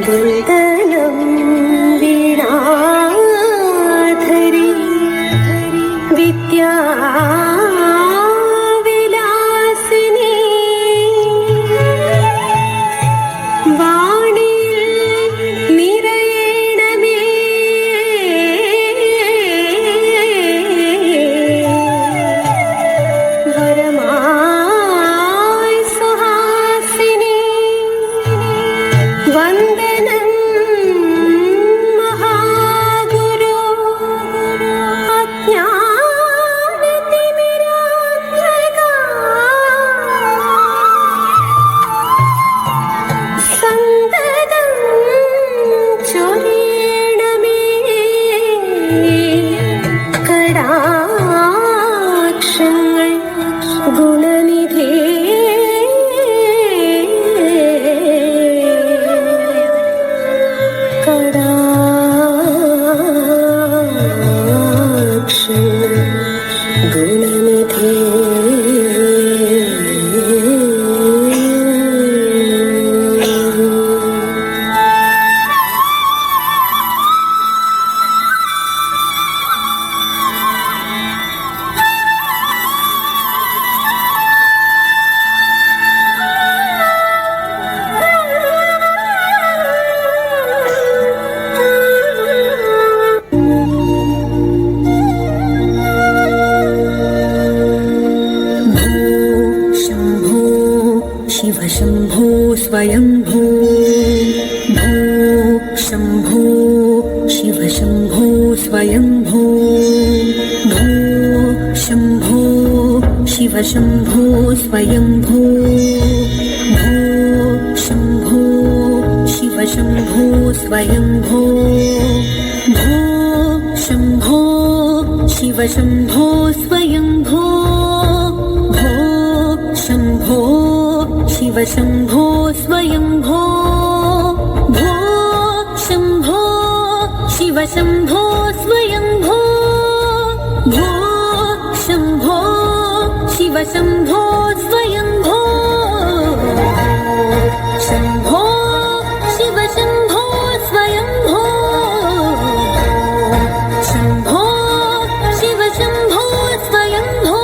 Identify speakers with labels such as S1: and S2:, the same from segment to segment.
S1: वन्दनं वीणाधरी विद्याविलासिनी वाणिயில் நிறையണமே வரமாய் சுஹாசினி वन्दनं महागुरो अज्ञानतिमिरान्धका सन्ततं चोरेण मे कडाक्षങ്ങൾ गुणनिधे गुणनिधे शिव शंभो स्वयंभू भो शंभो शिव शंभो स्वयंभू भो शंभो शिव शंभो स्वयंभू भो शंभो शिव शंभो स्वयंभो भो शंभो शिव शंभो स्वयंभो भो शंभो शिव शंभो स्वयंभो भो शंभो शिव शंभो स्वयंभो भो शंभो शिव शंभो स्वयंभो शंभो शिव शंभो स्वयंभो शंभो शिव शंभो स्वयंभो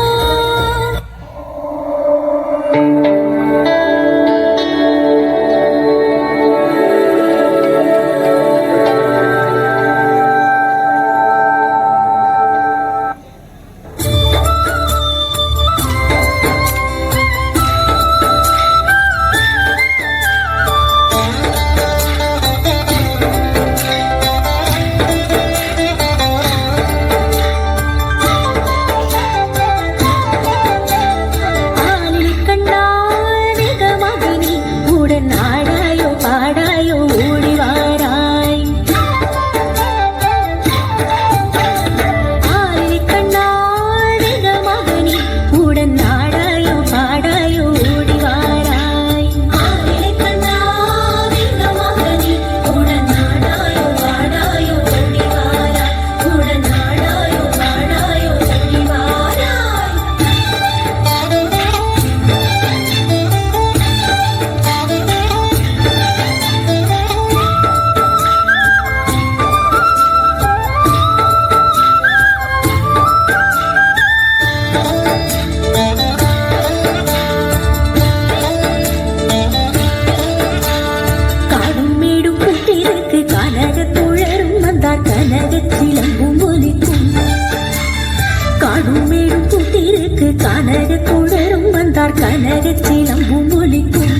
S1: கனகத்துடரும் வந்தார் கனகச்சிலம்பும் ஒலிக்கும்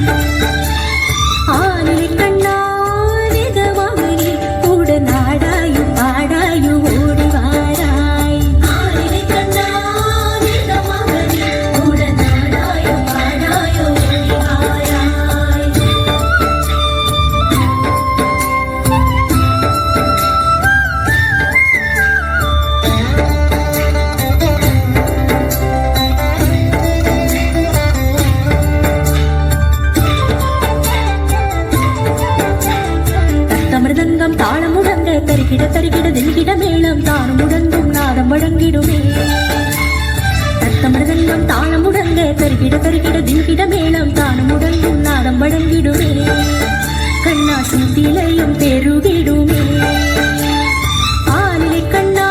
S1: ஆனிலை கண்ணா வேகவாமணி கூட நாடாயும் பாடாயும் ஓடி வாராய் ஆனிலை கண்ணா வேகவாமணி கூட நாடாயும் பாடாயும் ஓடி வாராய் மிருதங்கம் தாளம் முழங்க தருகிட தருகிட தில்கிட மேளம் தானும் முழங்கும் நாதம் வழங்கிடுமே தத்த மிருதங்கம் தாளம் முழங்க தருகிட தருகிட தில்கிட மேளம் தானும் முழங்கும் நாதம் வழங்கிடுமே കണ്ണാശുദ്ധിലയും പെരുകിടുമേ പാലിലെ കണ്ണാ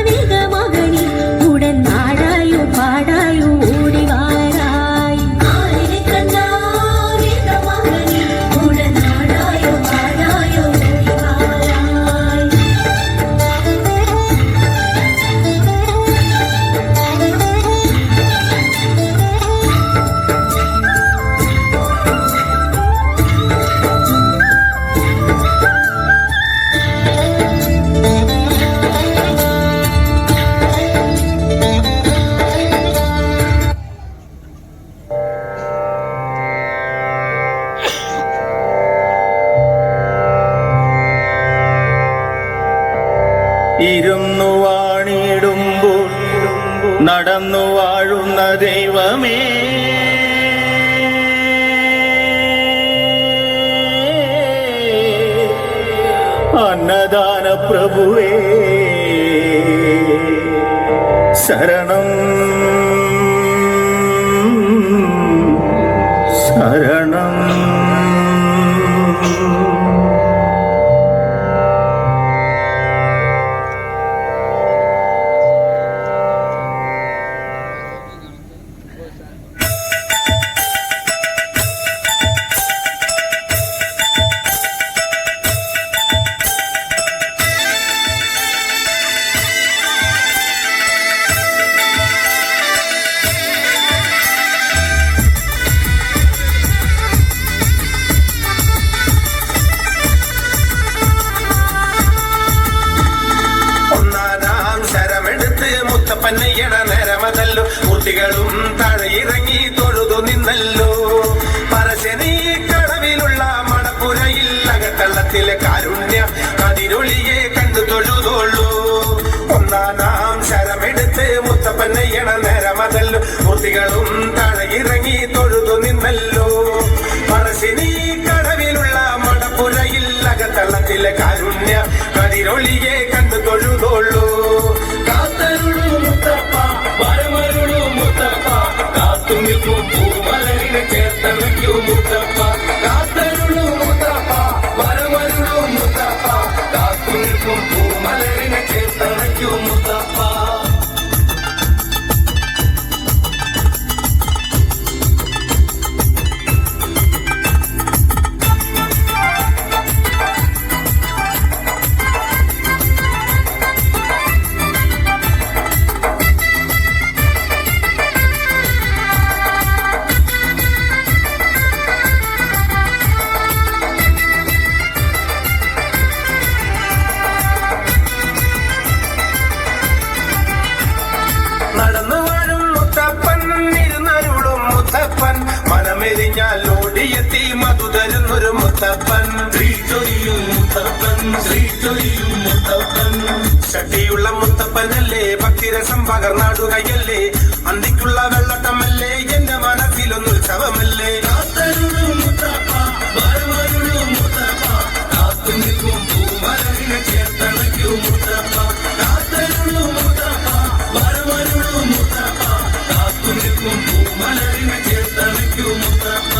S1: വേഗമകനി ഉടൻ നാടായോ പാടായോ ഓടിവാരായി പാലിലെ കണ്ണാ വേഗമകനി ഉടൻ നാടായോ പാടായോ ഓടിവാരായി
S2: ഇരുന്നു വാണിടുമ്പോൾ നടന്നു വാഴുന്ന ദൈവമേ അന്നദാന പ്രഭുവേ ശരണം ശരണം പന്നയ്യണ നേരമതല്ലോ കുട്ടികളും താഴെയിറങ്ങി തൊഴുതു നിന്നല്ലോ പറശ്ശിനി കടവിലുള്ള മണപ്പുരയിൽ അകത്തള്ളത്തിലെ കാരുണ്യ കതിരൊളിയെ കണ്ടു തൊഴുതോളൂ ഒന്നാം ശരമെടുത്ത് മുത്തപ്പന്നയ്യണ നേരമതല്ലോ കുട്ടികളും താഴെയിറങ്ങി തൊഴുതു നിന്നല്ലോ പറശ്ശിനി കടവിലുള്ള മണപ്പുരയിൽ അകത്തള്ളത്തിലെ കാരുണ്യ കതിരൊളിയെ കണ്ടു തൊഴുതോളൂ പൂമലരിനെ ചേർത്തവയ്ക്കൂ മുത്തപ്പ കാത്തരുളൂ മുത്തപ്പ വരമരുളൂ മുത്തപ്പ കാത്തു നിൽക്കും പൂമലരിനെ ചേർത്തവയ്ക്കൂ മുത്തപ്പ നടന്നു വാഴും മുത്തപ്പൻ ഇരുന്നരുളും മുത്തപ്പൻ മനമെരിഞ്ഞാൽ ഓടിയെത്തി മധു തരുന്നൊരു മുത്തപ്പൻ ശ്രീചൊരിയും മുത്തപ്പൻ ശ്രീചൊരിയും മുത്തപ്പൻ ശക്തിയുള്ള മുത്തപ്പനല്ലേ ഭക്തിരസം പകർന്നാടുകയല്ലേ അന്തിക്കുള്ള വെള്ളട്ടമല്ലേ എന്റെ മനസ്സിലൊന്നു ഉത്സവമല്ലേ കാത്തരുളും മുത്തപ്പ വരമരുളും മുത്തപ്പ കാത്തു നിൽക്കും പൂമലരിനെ ചേർത്തണയ്ക്കൂ മുത്തപ്പ കാത്തരുളും മുത്തപ്പ വരമരുളും മുത്തപ്പ കാത്തു നിൽക്കും പൂമലരിനെ ചേർത്തണയ്ക്കൂ മുത്തപ്പ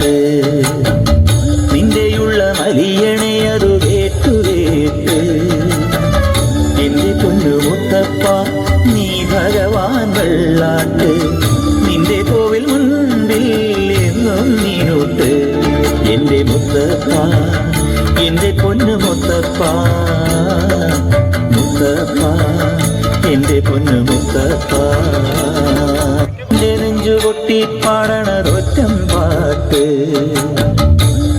S3: പാട്ട് നിന്റെയുള്ള മലിയണേ അത് കേട്ടുകേട്ട് എന്റെ പൊന്നു മുത്തപ്പ നീ ഭഗവാൻ വെള്ളാട്ട് നിന്റെ കോവിൽ മുൻപിൽ എന്നും നീനോട്ട് എന്റെ മുത്തപ്പ എന്റെ പൊന്നു മുത്തപ്പ മുത്തപ്പ എന്റെ പൊന്നു മുത്തപ്പ എന്റെ നെഞ്ചു പൊട്ടി പാടണതൊറ്റം പാട്ട്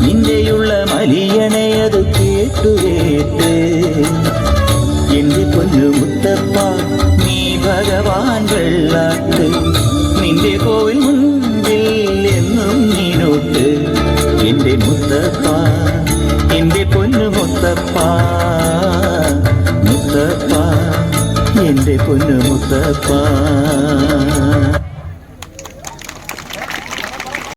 S3: നിന്റെയുള്ള മലിയണേ അത് കേട്ടുകേട്ട് എന്റെ പൊന്നു മുത്തപ്പ നീ ഭഗവാൻ വെള്ളാട്ട് നിന്റെ കോവിൽ മുൻപിൽ എന്നും നീനോട്ട് എന്റെ മുത്തപ്പ എന്റെ പൊന്നു മുത്തപ്പ മുത്തപ്പ എന്റെ പൊന്നു മുത്തപ്പ